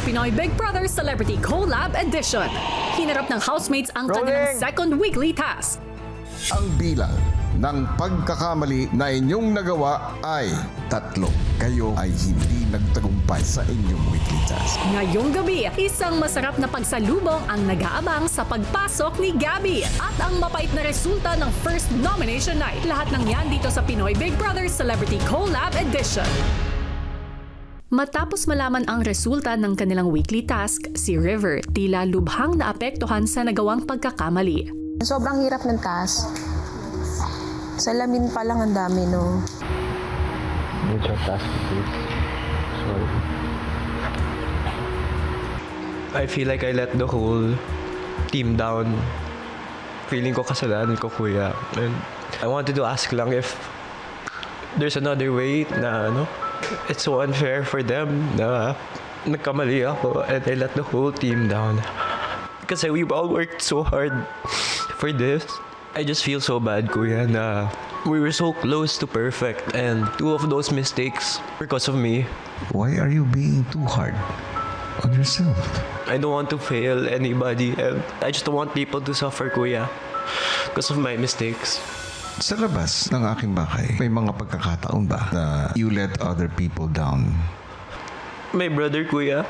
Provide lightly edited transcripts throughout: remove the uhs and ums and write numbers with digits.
Pinoy Big Brother Celebrity Collab Edition. Hinarap ng housemates ang kanilang second weekly task. Ang bilang ng pagkakamali na inyong nagawa ay 3. Kayo ay hindi nagtagumpay sa inyong weekly task. Ngayong gabi, isang masarap na pagsalubong ang nag-aabang sa pagpasok ni Gabby at ang mapait na resulta ng first nomination night. Lahat ng yan dito sa Pinoy Big Brother Celebrity Collab Edition. Matapos malaman ang resulta ng kanilang weekly task, si River tila lubhang naapektuhan sa nagawang pagkakamali. Sobrang hirap ng task. Salamin pa lang ang dami, no? Major task, please. Sorry. I feel like I let the whole team down. Feeling ko kasalanan ko, kuya. And I wanted to ask lang if there's another way na, it's so unfair for them na nagkamali ako and I let the whole team down. Kasi we all worked so hard for this. I just feel so bad, kuya, na we were so close to perfect and 2 of those mistakes because of me. Why are you being too hard on yourself? I don't want to fail anybody and I just don't want people to suffer, kuya, because of my mistakes. Sa labas ng aking bahay, may mga pagkakataon ba na you let other people down? My brother, kuya,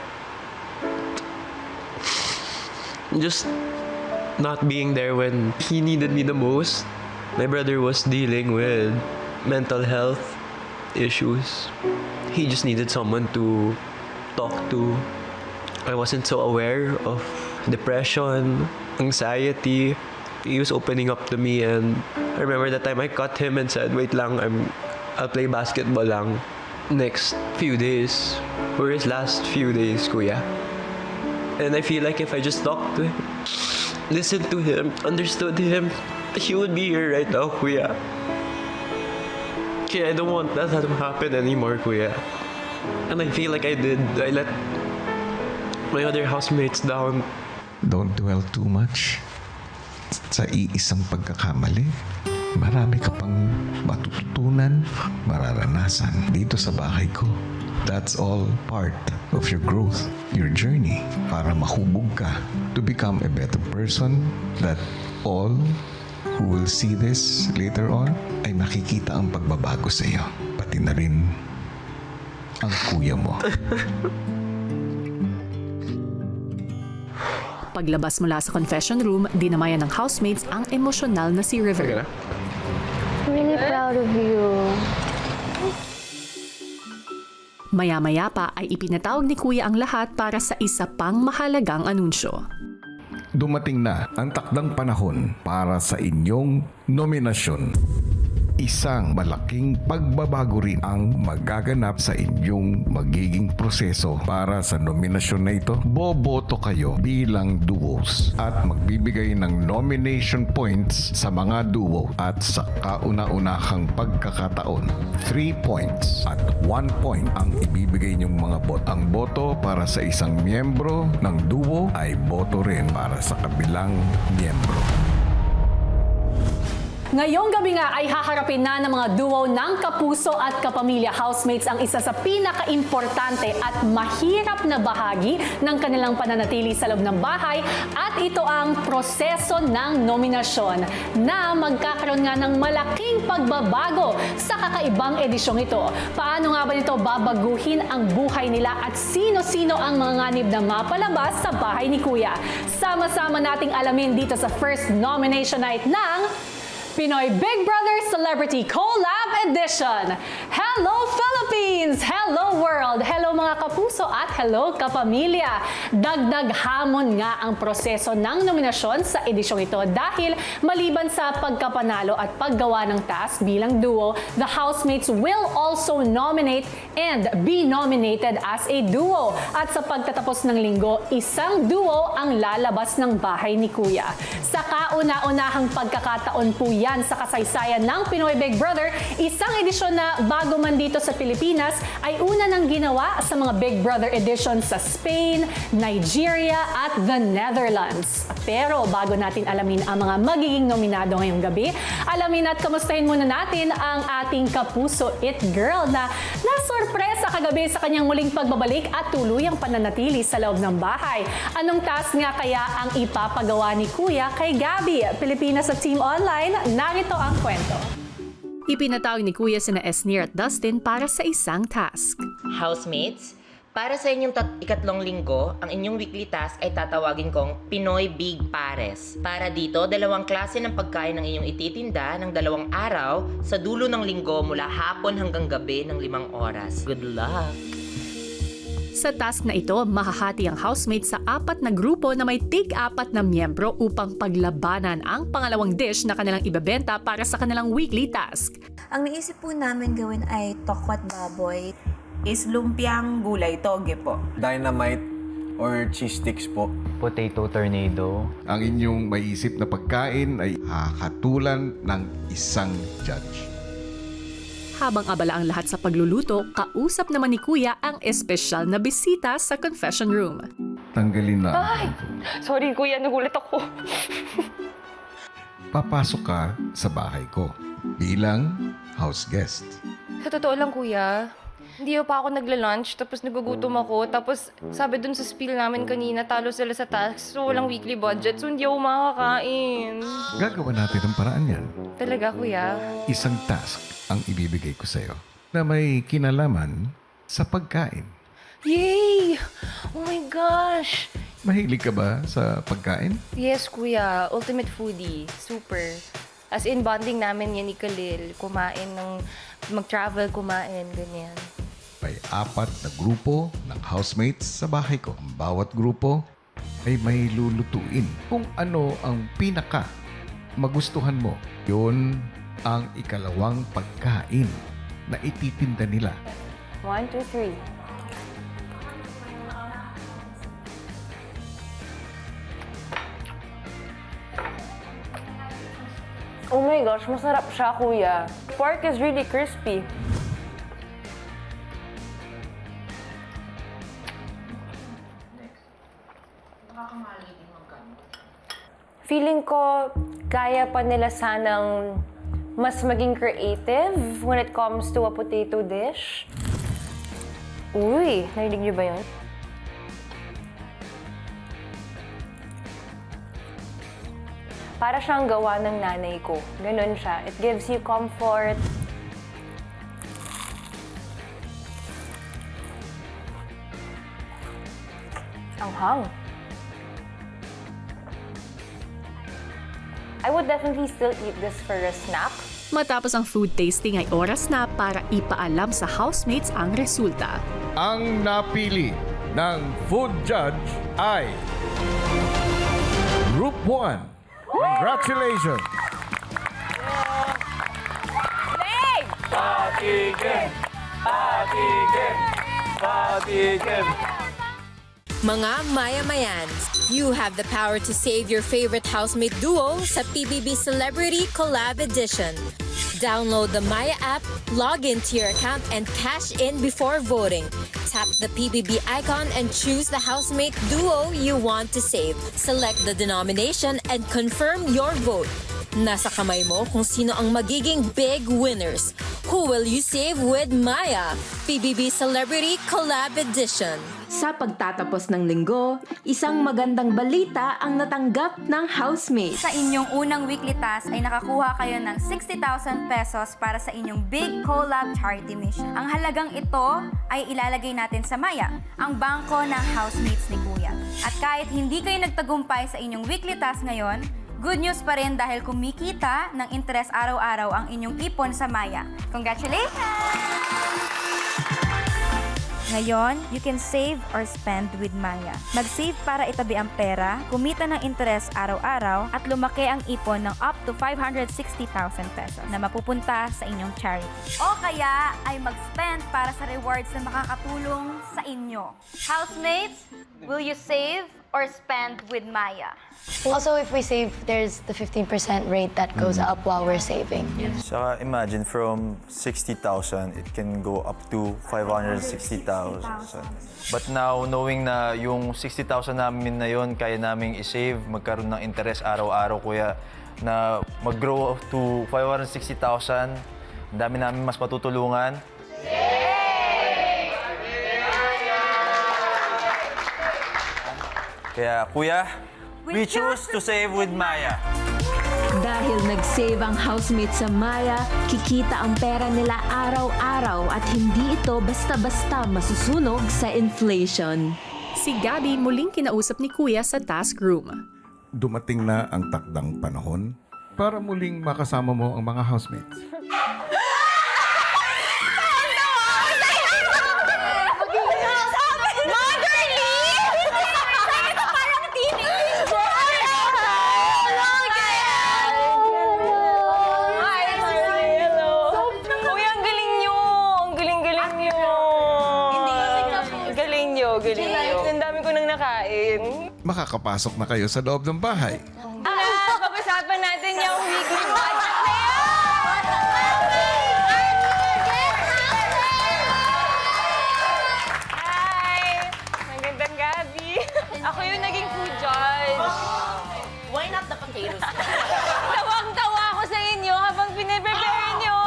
just not being there when he needed me the most. My brother was dealing with mental health issues. He just needed someone to talk to. I wasn't so aware of depression, anxiety. He was opening up to me and I remember that time I caught him and said, wait lang, I'll play basketball lang next few days. Or his last few days, kuya. And I feel like if I just talked to him, listened to him, understood him, he would be here right now, kuya. Kaya I don't want that to happen anymore, kuya. And I feel like I did. I let my other housemates down. Don't dwell too much sa iisang pagkakamali. Marami ka pang matututunan, mararanasan dito sa bahay ko. That's all part of your growth, your journey, para mahubog ka to become a better person that all who will see this later on ay makikita ang pagbabago sa iyo. Pati na rin ang kuya mo. Paglabas mula sa confession room, dinamayan ng housemates ang emosyonal na si River. Really proud of you. Maya-maya pa ay ipinatawag ni Kuya ang lahat para sa isa pang mahalagang anunsyo. Dumating na ang takdang panahon para sa inyong nominasyon. Isang malaking pagbabago rin ang magaganap sa inyong magiging proseso para sa nominasyon na ito. Boboto kayo bilang duos at magbibigay ng nomination points sa mga duo at sa kauna-unahang pagkakataon. 3 points at 1 point ang ibibigay niyong mga bot. Ang boto para sa isang miyembro ng duo ay boto rin para sa kabilang miyembro. Ngayong gabi nga ay haharapin na ng mga duo ng Kapuso at Kapamilya housemates ang isa sa pinaka-importante at mahirap na bahagi ng kanilang pananatili sa loob ng bahay at ito ang proseso ng nominasyon na magkakaroon nga ng malaking pagbabago sa kakaibang edisyong ito. Paano nga ba nito babaguhin ang buhay nila at sino-sino ang mga nganib na mapalabas sa bahay ni Kuya? Sama-sama nating alamin dito sa first nomination night ng Pinoy Big Brother Celebrity Collab Edition. Hello Philippines! Hello world! Hello mga kapuso at hello kapamilya! Dagdag hamon nga ang proseso ng nominasyon sa edisyong ito dahil maliban sa pagkapanalo at paggawa ng task bilang duo, the housemates will also nominate and be nominated as a duo. At sa pagtatapos ng linggo, isang duo ang lalabas ng bahay ni Kuya. Sa kauna-unahang pagkakataon po yan sa kasaysayan ng Pinoy Big Brother, isang edisyon na bago man dito sa Pilipinas ay una nang ginawa sa mga Big Brother editions sa Spain, Nigeria at the Netherlands. Pero bago natin alamin ang mga magiging nominado ngayong gabi, alamin at kamustahin muna natin ang ating Kapuso It Girl na nasorpresa kagabi sa kanyang muling pagbabalik at tuluyang pananatili sa loob ng bahay. Anong task nga kaya ang ipapagawa ni Kuya kay Gabby? Pilipinas sa Team Online, narito ang kwento. Ipinatawag ni Kuya sina Esnir at Dustin para sa isang task. Housemates, para sa inyong ikatlong linggo, ang inyong weekly task ay tatawagin kong Pinoy Big Pares. Para dito, 2 klase ng pagkain ang inyong ititinda ng 2 araw sa dulo ng linggo mula hapon hanggang gabi ng 5 oras. Good luck! Sa task na ito, mahahati ang housemates sa 4 na grupo na may tig-4 na miyembro upang paglabanan ang pangalawang dish na kanilang ibebenta para sa kanilang weekly task. Ang naisip po namin gawin ay tokwat baboy. Is lumpiang gulay, toge po. Dynamite or cheese sticks po. Potato tornado. Ang inyong maiisip na pagkain ay hahatulan ng isang judge. Habang abala ang lahat sa pagluluto, kausap naman ni Kuya ang espesyal na bisita sa confession room. Tanggalin na. Sorry, kuya. Nagulat ako. Papasok ka sa bahay ko bilang house guest. Sa totoo lang, kuya, hindi pa ako nagla-lunch, tapos nagugutom ako. Tapos sabi dun sa spiel namin kanina, talo sila sa task, so walang weekly budget, so hindi ako makakain. Gagawa natin ang paraan yan. Talaga, kuya? Isang task ang ibibigay ko sa'yo na may kinalaman sa pagkain. Yay! Oh my gosh! Mahilig ka ba sa pagkain? Yes, kuya. Ultimate foodie. Super. As in, bonding namin yan ni Khalil. Kumain ng mag-travel, kumain, ganyan. May 4 na grupo ng housemates sa bahay ko. Ang bawat grupo ay may lulutuin kung ano ang pinaka magustuhan mo. Yun ang ikalawang pagkain na ititinda nila. 1, 2, 3. Oh my gosh, masarap siya, kuya. Pork is really crispy. Feeling ko, kaya pa nila sanang mas maging creative when it comes to a potato dish. Uy, narinig niyo ba yun? Para siyang gawa ng nanay ko. Ganun siya. It gives you comfort. Ang hang. I would definitely still eat this for a snack. Matapos ang food tasting ay oras na para ipaalam sa housemates ang resulta. Ang napili ng food judge ay Group 1. Congratulations! Mga Maya-Mayans, you have the power to save your favorite housemate duo sa PBB Celebrity Collab Edition. Download the Maya app, log into your account, and cash in before voting. Tap the PBB icon and choose the housemate duo you want to save. Select the denomination and confirm your vote. Nasa kamay mo kung sino ang magiging big winners. Who will you save with Maya? PBB Celebrity Collab Edition. Sa pagtatapos ng linggo, isang magandang balita ang natanggap ng housemates. Sa inyong unang weekly task ay nakakuha kayo ng 60,000 pesos para sa inyong Big Collab Charity Mission. Ang halagang ito ay ilalagay natin sa Maya, ang bangko ng housemates ni Kuya. At kahit hindi kayo nagtagumpay sa inyong weekly task ngayon, good news pa rin dahil kumikita ng interes araw-araw ang inyong ipon sa Maya. Congratulations! Ngayon, you can save or spend with Maya. Mag-save para itabi ang pera, kumita ng interes araw-araw, at lumaki ang ipon ng up to 560,000 pesos na mapupunta sa inyong charity. O kaya ay mag-spend para sa rewards na makakatulong sa inyo. Housemates, will you save or spend with Maya? Also, if we save, there's the 15% rate that goes up while we're saving. Saka imagine from 60,000, it can go up to 560,000. But now, knowing na yung 60,000 namin na yon kaya naming i-save, magkaroon ng interest araw-araw, kuya, na mag-grow to 560,000, ang dami namin mas matutulungan. Kaya kuya, we choose to save with Maya. Dahil nag-save ang housemates sa Maya, kikita ang pera nila araw-araw at hindi ito basta-basta masusunog sa inflation. Si Gabby muling kinausap ni Kuya sa task room. Dumating na ang takdang panahon para muling makasama mo ang mga housemates. Kuya, ang galing nyo! Ang galing-galing nyo! Galing nyo, galing nyo. Ang dami ko nang nakain. Makakapasok na kayo sa loob ng bahay. Pag-usapan natin yung weekly budget na yan! Hi! Magandang gabi. Ako yung naging food judge. Why not the potatoes? Tawang-tawa ako sa inyo habang piniprepare nyo.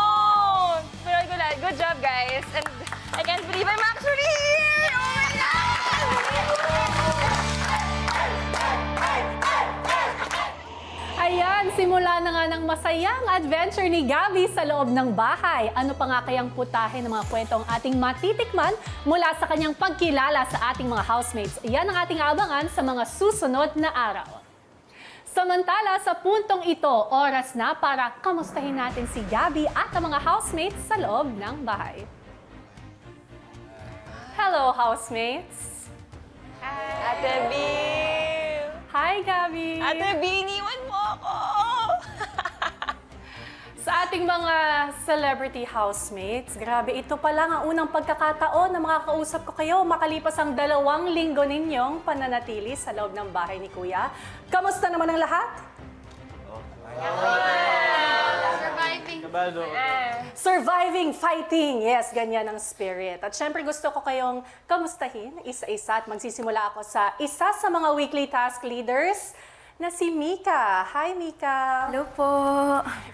Pero good job, guys. And I can't believe I'm actually here! Oh my Ayan, simula na nga ng masayang adventure ni Gabby sa loob ng bahay. Ano pa nga kayang putahe ng mga kwentong ating matitikman mula sa kanyang pagkilala sa ating mga housemates? Yan ang ating abangan sa mga susunod na araw. Samantala, sa puntong ito, oras na para kamustahin natin si Gabby at ang mga housemates sa loob ng bahay. Hello, housemates! Ate B! Hi, Gabby! Ate B, iniwan mo ako! Sa ating mga celebrity housemates, grabe, ito pa lang ang unang pagkakataon na makakausap ko kayo makalipas ang 2 linggo ninyong pananatili sa loob ng bahay ni Kuya. Kamusta naman ang lahat? Surviving, fighting. Yes, ganyan ang spirit. At syempre gusto ko kayong kamustahin isa-isa at magsisimula ako sa isa sa mga weekly task leaders na si Mika. Hi, Mika. Hello po.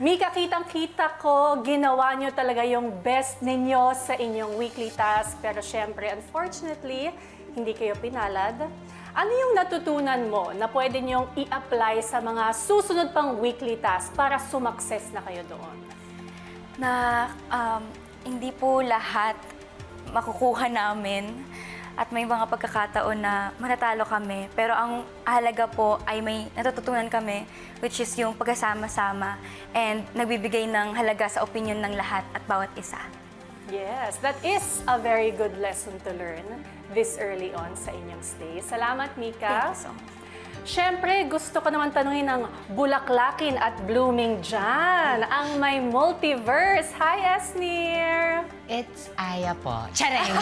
Mika, kitang-kita ko, ginawa nyo talaga yung best ninyo sa inyong weekly task. Pero syempre, unfortunately, hindi kayo pinalad. Ano yung natutunan mo na pwede nyong i-apply sa mga susunod pang weekly task para sumakses na kayo doon? Na hindi po lahat makukuha namin at may mga pagkakataon na manatalo kami. Pero ang halaga po ay may natututunan kami, which is yung pagkasama-sama and nagbibigay ng halaga sa opinion ng lahat at bawat isa. Yes, that is a very good lesson to learn this early on sa inyong stay. Salamat, Mika. Thank you so much. Siyempre, gusto ko naman tanungin ng bulaklakin at blooming dyan, ang may multiverse. Hi, Esnir! It's Aya po. Charing!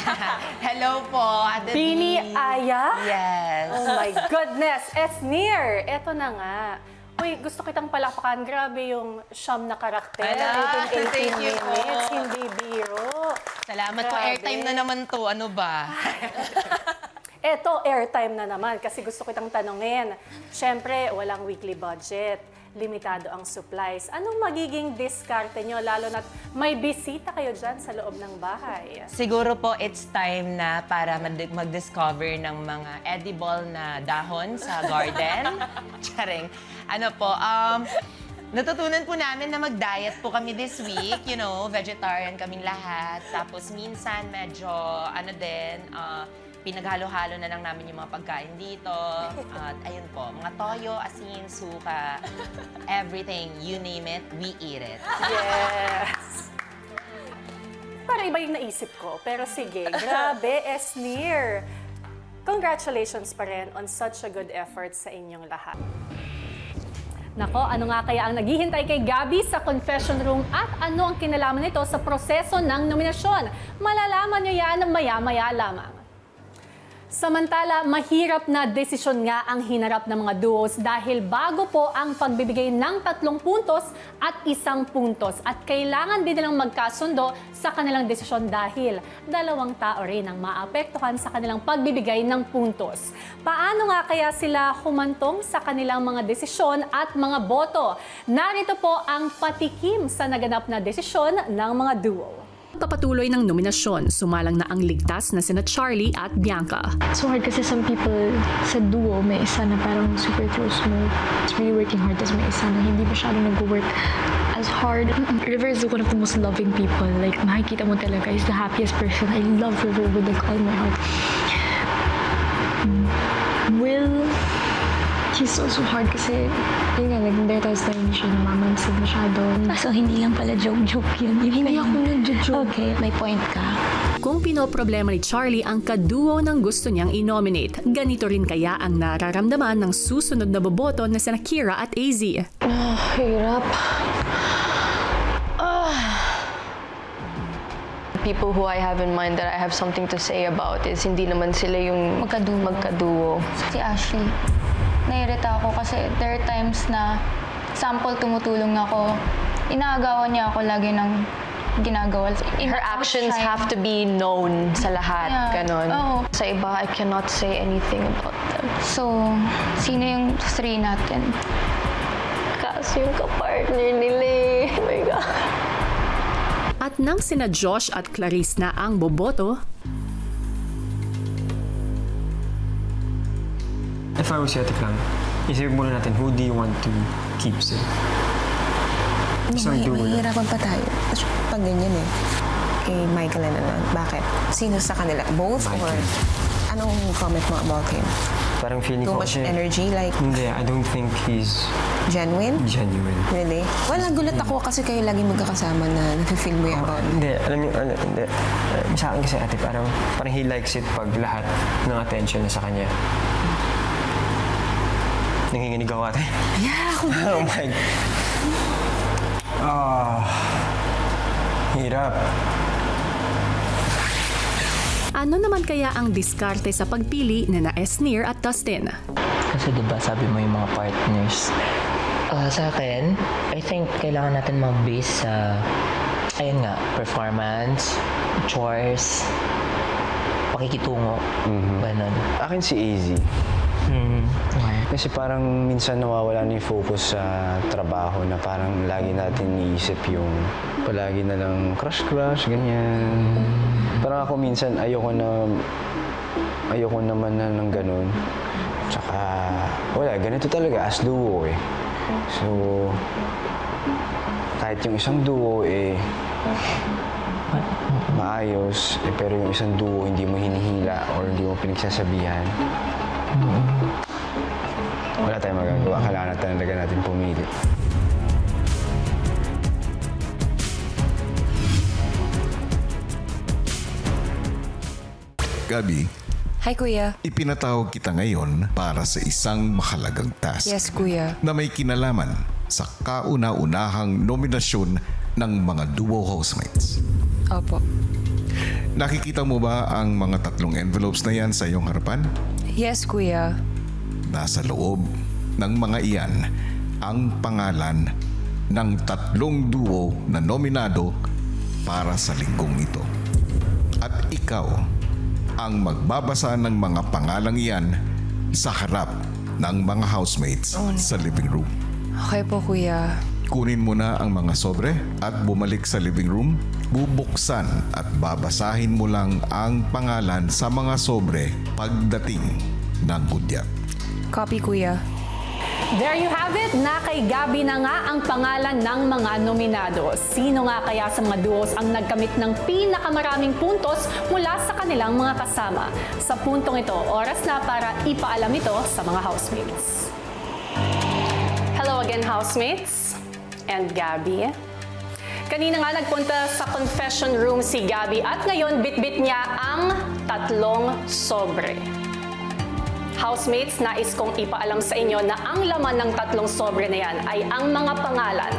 Hello po, Ate Bini B. Aya? Yes. Oh my goodness! Esnir! Eto na nga. Uy, gusto kitang palakpakan. Grabe yung siyam na karakter. Ala, 18 thank you po. minutes, hindi biro. Salamat po, Grabe. airtime na naman to. Ano ba? Eto, airtime na naman kasi gusto kitang tanungin. Siyempre, walang weekly budget. Limitado ang supplies. Anong magiging diskarte nyo lalo na't may bisita kayo dyan sa loob ng bahay? Siguro po, it's time na para mag-discover ng mga edible na dahon sa garden. Charing. Ano po, natutunan po namin na mag-diet po kami this week. You know, vegetarian kaming lahat. Tapos minsan medyo, pinaghalo-halo na lang namin yung mga pagkain dito. At ayun po, mga toyo, asin, suka, everything, you name it, we eat it. Yes! Para iba yung naisip ko. Pero sige, grabe, Esnir. Congratulations pa rin on such a good effort sa inyong lahat. Nako, ano nga kaya ang naghihintay kay Gabby sa confession room at ano ang kinalaman nito sa proseso ng nominasyon? Malalaman nyo yan maya-maya lamang. Samantala, mahirap na desisyon nga ang hinarap ng mga duos dahil bago po ang pagbibigay ng 3 puntos at 1 puntos. At kailangan din nilang magkasundo sa kanilang desisyon dahil 2 tao rin ang maapektuhan sa kanilang pagbibigay ng puntos. Paano nga kaya sila humantong sa kanilang mga desisyon at mga boto? Narito po ang patikim sa naganap na desisyon ng mga duo. Papatuloy ng nominasyon, sumalang na ang ligtas na sina Charlie at Bianca. So hard kasi some people sa duo, may isa na parang super close mo. It's really working hard. Tapos may isa na hindi masyadong nag-work as hard. River is one of the most loving people. Like, makikita mo talaga, he's the happiest person. I love River with like all my heart. Will, he's also hard kasi, yun nga, like, there times na hindi siya namamansin masyado. So, hindi lang pala joke-joke yun. Hindi ako nag-joke. Okay, may point ka. Kung pinoproblema ni Charlie ang kaduo ng gusto niyang i-nominate, ganito rin kaya ang nararamdaman ng susunod na boboto na sina Kira at AZ. Hirap. People who I have in mind that I have something to say about is hindi naman sila yung magkaduo. Si Ashley, nairita ako kasi there are times na sample tumutulong ako. Inaagawan niya ako lagi ng ginagawa. Her actions have to be known sa lahat, Yeah. ganon. Oo. Sa iba, I cannot say anything about them. So, sino yung three natin? Kasi yung kapartner nila eh. Oh my God. At nang sina Josh at Clarice na ang boboto, If I was you, Ate Clam, isipin muna natin, who do you want to keep safe? Isang duo na. Mahihirapan pa tayo. Tapos pag ganyan eh. Kay Michael na naman. Bakit? Sino sa kanila? Both or anong comment mo about him? Parang feeling Too ko much kasi, energy? Like, hindi, I don't think he's genuine? genuine. Really? Well, nagulat ako kasi kayo lagi magkakasama na nafe-feel mo yung about. Hindi, alam niyo, hindi. Sa akin kasi, Ate, parang he likes it pag lahat ng attention na sa kanya. Nanginginig ako, Ate. Yeah, ako Oh my... Hirap. ano naman kaya ang diskarte sa pagpili na Esnir at Dustin? Kasi diba sabi mo yung mga partners. Sa akin, I think kailangan natin mag-base sa, ayun nga, performance, chores, pakikitungo, ganun. Akin si AZ. Kasi parang minsan nawawala na yung focus sa trabaho na parang lagi natin iisip yung palagi na lang crush, ganyan. Parang ako minsan ayoko naman na ng ganun. Tsaka wala, ganito talaga as duo eh. So, kahit yung isang duo eh maayos, eh, pero yung isang duo hindi mo hinihila or hindi mo pinagsasabihan. Wala tayong magagawa. Kailangan talaga natin pumili. Gabi, Hi, Kuya. ipinatawag kita ngayon para sa isang mahalagang task Yes, Kuya. na may kinalaman sa kauna-unahang nominasyon ng mga duo housemates. Opo. Nakikita mo ba ang mga 3 envelopes na yan sa iyong harapan? Yes, Kuya. Nasa loob ng mga iyan ang pangalan ng 3 duo na nominado para sa linggong ito. At ikaw ang magbabasa ng mga pangalang iyan sa harap ng mga housemates sa living room. Okay po, Kuya. Kunin mo na ang mga sobre at bumalik sa living room. Bubuksan at babasahin mo lang ang pangalan sa mga sobre pagdating ng hudyat. Copy, Kuya. There you have it, na kay Gabi na nga ang pangalan ng mga nominado. Sino nga kaya sa mga duos ang nagkamit ng pinakamaraming puntos mula sa kanilang mga kasama? Sa puntong ito, oras na para ipaalam ito sa mga housemates. Hello again, housemates and Gabi. Kanina nga nagpunta sa confession room si Gabi at ngayon bitbit niya ang 3 sobre. Housemates, nais kong ipaalam sa inyo na ang laman ng 3 sobre na yan ay ang mga pangalan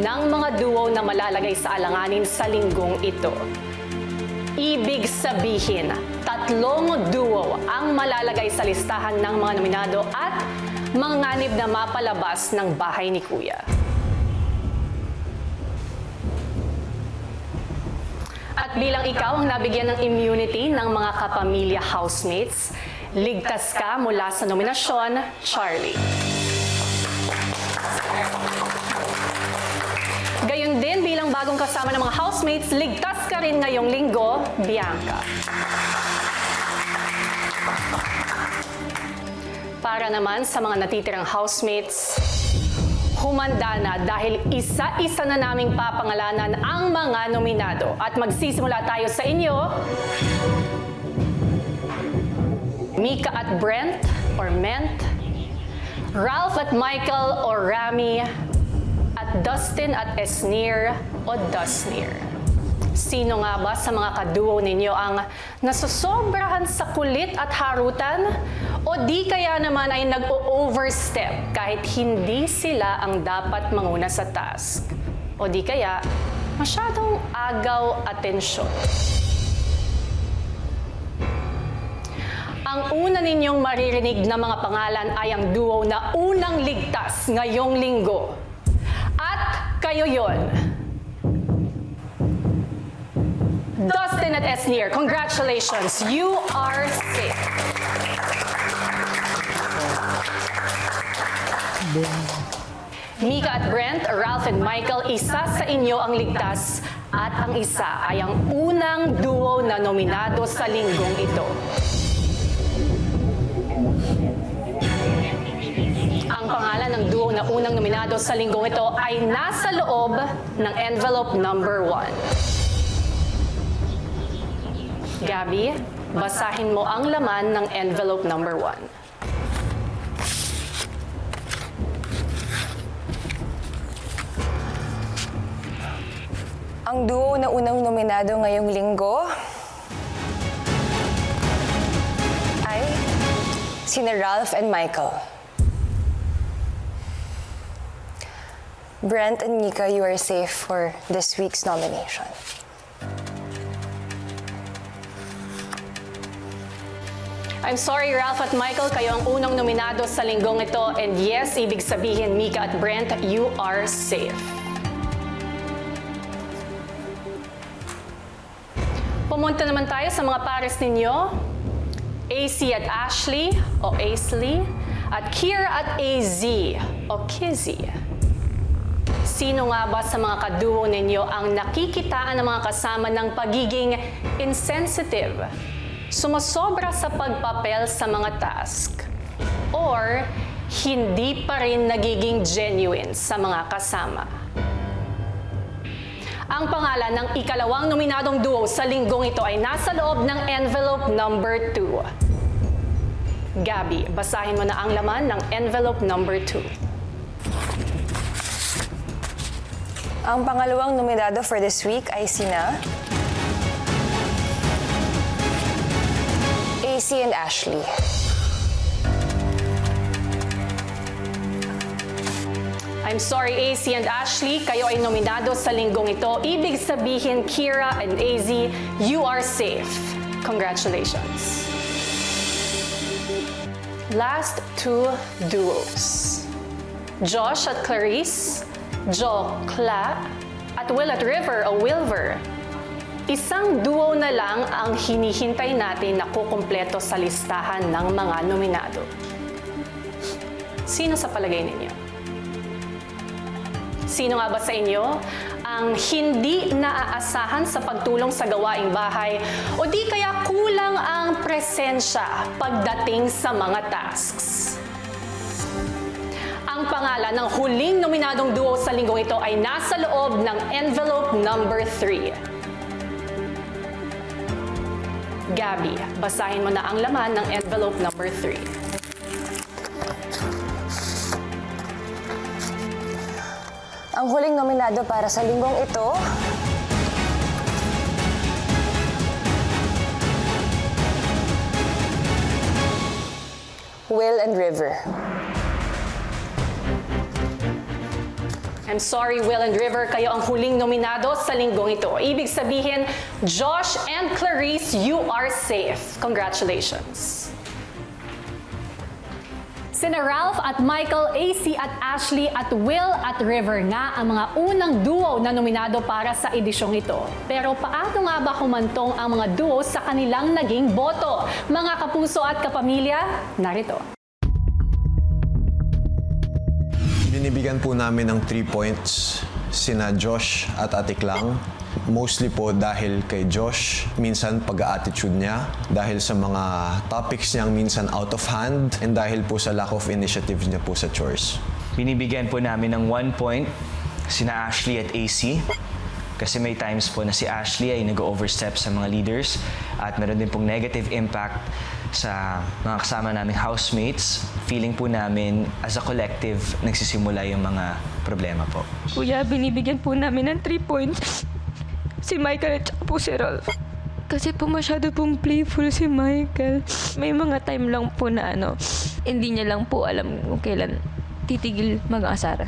ng mga duo na malalagay sa alanganin sa linggong ito. Ibig sabihin, 3 duo ang malalagay sa listahan ng mga nominado at manganib na mapalabas ng bahay ni Kuya. At bilang ikaw ang nabigyan ng immunity ng mga kapamilya housemates, ligtas ka mula sa nominasyon, Charlie. Gayun din bilang bagong kasama ng mga housemates, ligtas ka rin ngayong linggo, Bianca. Para naman sa mga natitirang housemates, humanda na dahil isa-isa na naming papangalanan ang mga nominado. At magsisimula tayo sa inyo. Mika at Brent or Ment, Ralph at Michael or Rami, at Dustin at Esnir o Dusnir. Sino nga ba sa mga kaduo ninyo ang nasusobrahan sa kulit at harutan? O di kaya naman ay nag-overstep kahit hindi sila ang dapat manguna sa task? O di kaya masyadong agaw atensyon? Ang una ninyong maririnig na mga pangalan ay ang duo na unang ligtas ngayong linggo. At kayo yon. Dustin at Esnir, congratulations! You are safe. Mika at Brent, Ralph and Michael, isa sa inyo ang ligtas at ang isa ay ang unang duo na nominado sa linggong ito. Ang pangalan ng duo na unang nominado sa linggong ito ay nasa loob ng envelope number 1. Gabby, basahin mo ang laman ng envelope number 1. Ang duo na unang nominado ngayong linggo ay sina Ralph and Michael. Brent and Mika, you are safe for this week's nomination. I'm sorry, Ralph at Michael, kayo ang unang nominado sa linggong ito. And yes, ibig sabihin, Mika at Brent, you are safe. Pumunta naman tayo sa mga pares ninyo. AC at Ashley o Aisley at Kira at AZ o Kizzy. Sino nga ba sa mga kaduo ninyo ang nakikitaan ng mga kasama ng pagiging insensitive, sumasobra sa pagpapel sa mga task, or hindi pa rin nagiging genuine sa mga kasama? Ang pangalan ng ikalawang nominadong duo sa linggong ito ay nasa loob ng envelope number 2. Gabby, basahin mo na ang laman ng envelope number 2. Ang pangalawang nominado for this week ay sina AC and Ashley. I'm sorry, AC and Ashley, kayo ay nominado sa linggong ito. Ibig sabihin, Kira and AZ, you are safe. Congratulations. Last two duos. Josh at Clarice, Jo Cla, at Will at River o Wilver. Isang duo na lang ang hinihintay natin na kukumpleto sa listahan ng mga nominado. Sino sa palagay ninyo? Sino nga ba sa inyo ang hindi naaasahan sa pagtulong sa gawaing bahay o di kaya kulang ang presensya pagdating sa mga tasks? Ang pangalan ng huling nominadong duo sa linggong ito ay nasa loob ng envelope number 3. Gabby, basahin mo na ang laman ng envelope number 3. Ang huling nominado para sa linggong ito Will and River. I'm sorry, Will and River, kayo ang huling nominado sa linggong ito. Ibig sabihin, Josh and Clarice, you are safe. Congratulations. Sina Ralph at Michael, AC at Ashley at Will at River nga ang mga unang duo na nominado para sa edisyong ito. Pero paano nga ba humantong ang mga duo sa kanilang naging boto? Mga kapuso at kapamilya, narito. Binibigyan po namin ng 3 points sina Josh at Ate Klang. Mostly po dahil kay Josh, minsan pag-attitude niya, dahil sa mga topics niyang minsan out of hand, and dahil po sa lack of initiative niya po sa chores. Binibigyan po namin ng 1 point sina Ashley at AC. Kasi may times po na si Ashley ay nag-overstep sa mga leaders at meron din pong negative impact sa mga kasama naming housemates. Feeling po namin as a collective nagsisimula yung mga problema po. Kuya, binibigyan po namin ng 3 points si Michael at saka po si Rolf. Kasi po masyado pong playful si Michael. May mga time lang po na hindi niya lang po alam kung kailan titigil mag-asara.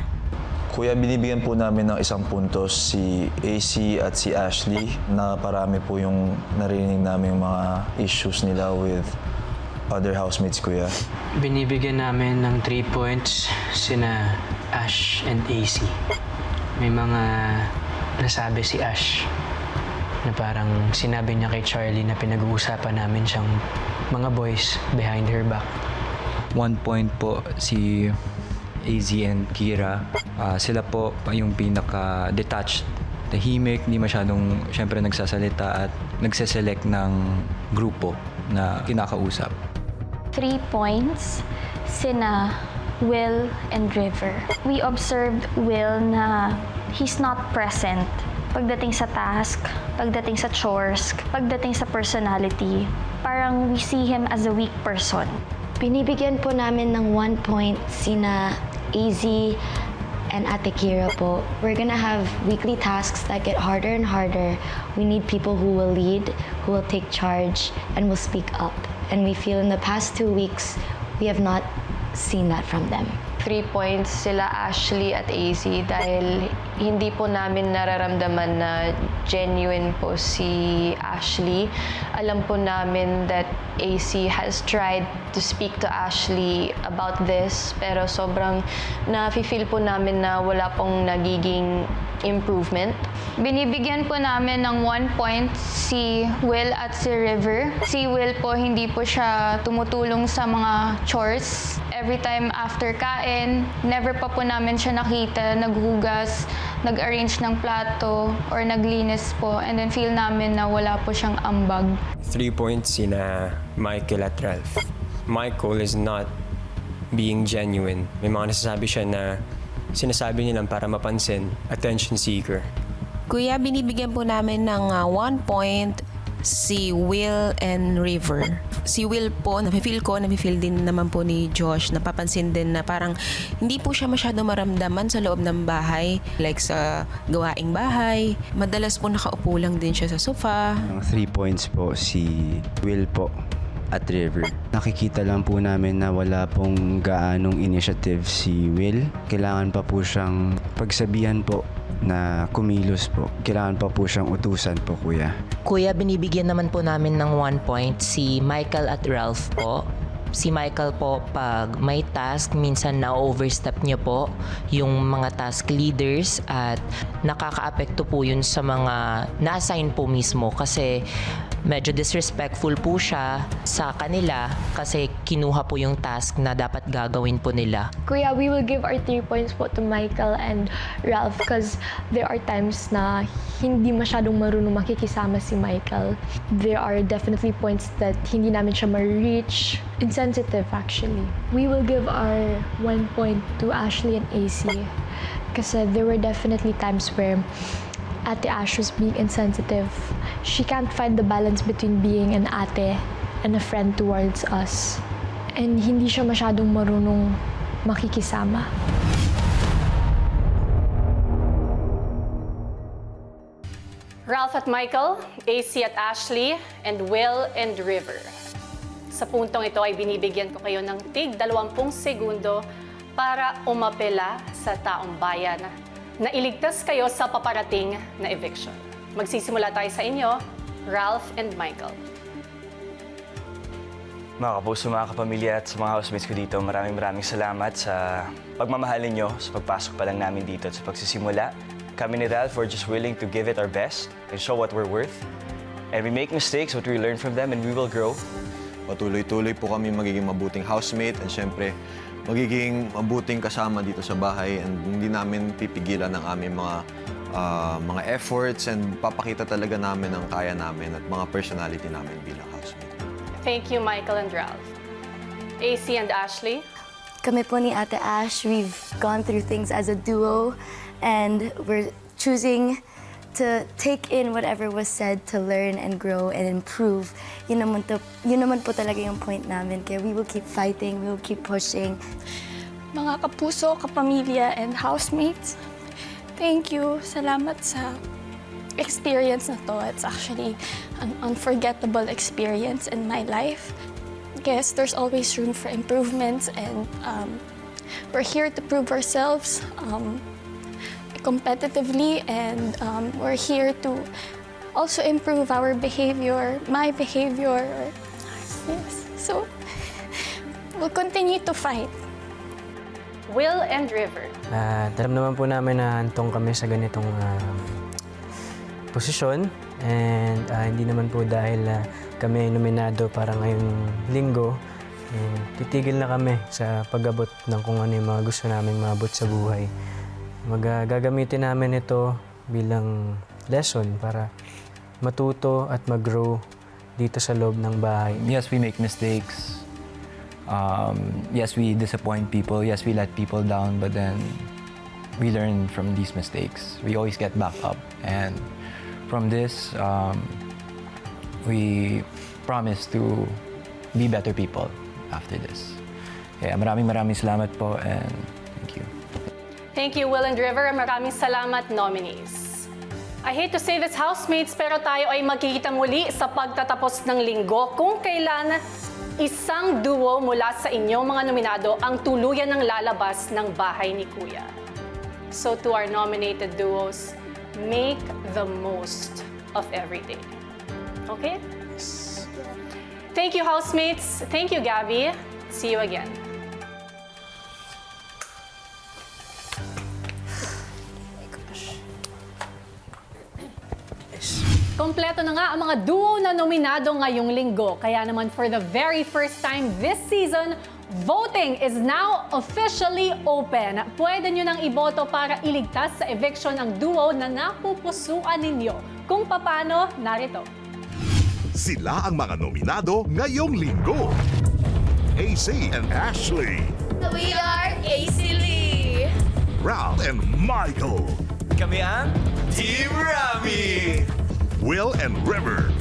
Kuya, binibigyan po namin ng 1 puntos si AC at si Ashley na parami po yung narinig namin mga issues nila with other housemates, Kuya. Binibigyan namin ng 3 points sina Ash and AC. May mga nasabi si Ash na parang sinabi niya kay Charlie na pinag-uusapan namin siyang mga boys behind her back. 1 point po si AZ and Kira. Sila po yung pinaka-detached, tahimik, hindi masyadong syempre nagsasalita at nagseselect ng grupo na kinakausap. 3 points sina Will and River. We observed Will na he's not present pagdating sa task, pagdating sa chores, pagdating sa personality. Parang we see him as a weak person. Binibigyan po namin ng 1 point sina AZ and Ate Kira po. We're gonna have weekly tasks that get harder and harder. We need people who will lead, who will take charge, and will speak up. And we feel in the past 2 weeks, we have not seen that from them. 3 points sila Ashley at AZ dahil hindi po namin nararamdaman na genuine po si Ashley. Alam po namin that AC has tried to speak to Ashley about this pero sobrang na-feel po namin na wala pong nagiging improvement. Binibigyan po namin ng 1 point si Will at si River. Si Will po, hindi po siya tumutulong sa mga chores. Every time after kain, never pa po namin siya nakita naghugas, nag-arrange ng plato, or naglinis po. And then feel namin na wala po siyang ambag. 3 points sina Michael at Ralph. Michael is not being genuine. May mga nasasabi siya na sinasabi niya lang para mapansin, attention seeker. Kuya, binibigyan po namin ng 1 point si Will and River. Si Will po, nafe-feel din naman po ni Josh, napapansin din na parang hindi po siya masyado maramdaman sa loob ng bahay. Like sa gawaing bahay, madalas po nakaupo lang din siya sa sofa. 3 points po si Will po at River. Nakikita lang po namin na wala pong gaanong initiative si Will. Kailangan pa po siyang pagsabihan po na kumilos po. Kailangan pa po siyang utusan po, Kuya. Kuya, binibigyan naman po namin ng 1 point si Michael at Ralph po. Si Michael po, pag may task, minsan na-overstep niyo po yung mga task leaders at nakaka-apekto po yun sa mga na-assign po mismo kasi medyo disrespectful po siya sa kanila kasi kinuha po yung task na dapat gagawin po nila. Kuya, we will give our 3 points po to Michael and Ralph because there are times na hindi masyadong marunong makikisama si Michael. There are definitely points that hindi namin siya ma-reach. Insensitive actually. We will give our 1 point to Ashley and AC kasi there were definitely times where Ate Ash was being insensitive. She can't find the balance between being an ate and a friend towards us. And hindi siya masyadong marunong makikisama. Ralph at Michael, AC at Ashley, and Will and River. Sa puntong ito ay binibigyan ko kayo ng tig 20 segundo para umapela sa taong bayan na iligtas kayo sa paparating na eviction. Magsisimula tayo sa inyo, Ralph and Michael. Mga kapuso, mga kapamilya at sa mga housemates ko dito, maraming salamat sa pagmamahalin nyo sa pagpasok pa lang namin dito at sa pagsisimula. Kami ni Ralph, we're just willing to give it our best and show what we're worth. And we make mistakes, but we learn from them and we will grow. Patuloy-tuloy po kami magiging mabuting housemate and syempre magiging mabuting kasama dito sa bahay and hindi namin pipigilan ang aming mga mga efforts and papakita talaga namin ang kaya namin at mga personality namin bilang housemate. Thank you, Michael and Ralph. AC and Ashley? Kami po ni Ate Ash, we've gone through things as a duo and we're choosing to take in whatever was said to learn and grow and improve. Yun naman po talaga yung point namin. Kaya we will keep fighting, we will keep pushing. Mga kapuso, kapamilya, and housemates, thank you. Salamat sa experience na to. It's actually an unforgettable experience in my life. Guess there's always room for improvements and we're here to prove ourselves competitively and we're here to also improve our behavior, my behavior. Yes. So, we'll continue to fight. Will and River? Alam naman po namin na hantong kami sa ganitong posisyon and hindi naman po dahil kami ay nominado para ngayong linggo, titigil na kami sa pag-abot ng kung ano yung mga gusto namin maabot sa buhay. Gagamitin namin ito bilang lesson para matuto at mag-grow dito sa loob ng bahay. Yes, we make mistakes. Yes, we disappoint people. Yes, we let people down, but then we learn from these mistakes. We always get back up. And from this, we promise to be better people after this. Kaya maraming salamat po and thank you. Thank you, Will and River. Maraming salamat, nominees. I hate to say this, housemates, pero tayo ay magkikita muli sa pagtatapos ng linggo kung kailan isang duo mula sa inyong mga nominado ang tuluyan ng lalabas ng bahay ni Kuya. So to our nominated duos, make the most of every day. Okay? Thank you, housemates. Thank you, Gabby. See you again. Kompleto na nga ang mga duo na nominado ngayong linggo. Kaya naman for the very first time this season, voting is now officially open. Pwede nyo nang iboto para iligtas sa eviction ang duo na napupusuan ninyo. Kung paano, narito. Sila ang mga nominado ngayong linggo. AC and Ashley. We are AC Lee. Ralph and Michael. Kami ang Team Rami. Will and River.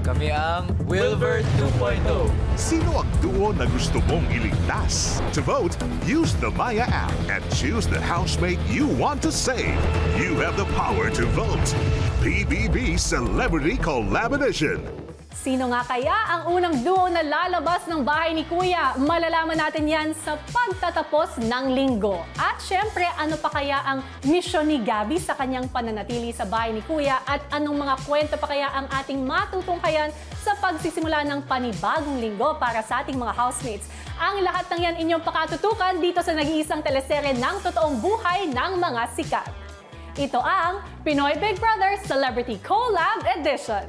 Kami ang Wilbert 2.0. Sino ang duo na gusto mong iligtas? To vote, use the Maya app and choose the housemate you want to save. You have the power to vote. PBB Celebrity Collab Edition. Sino nga kaya ang unang duo na lalabas ng bahay ni Kuya? Malalaman natin yan sa pagtatapos ng linggo. At syempre, ano pa kaya ang misyon ni Gabby sa kanyang pananatili sa bahay ni Kuya? At anong mga kwento pa kaya ang ating matutungkayan sa pagsisimula ng panibagong linggo para sa ating mga housemates? Ang lahat ng yan inyong pakatutukan dito sa nag-iisang teleserye ng totoong buhay ng mga sikat. Ito ang Pinoy Big Brother Celebrity Collab Edition.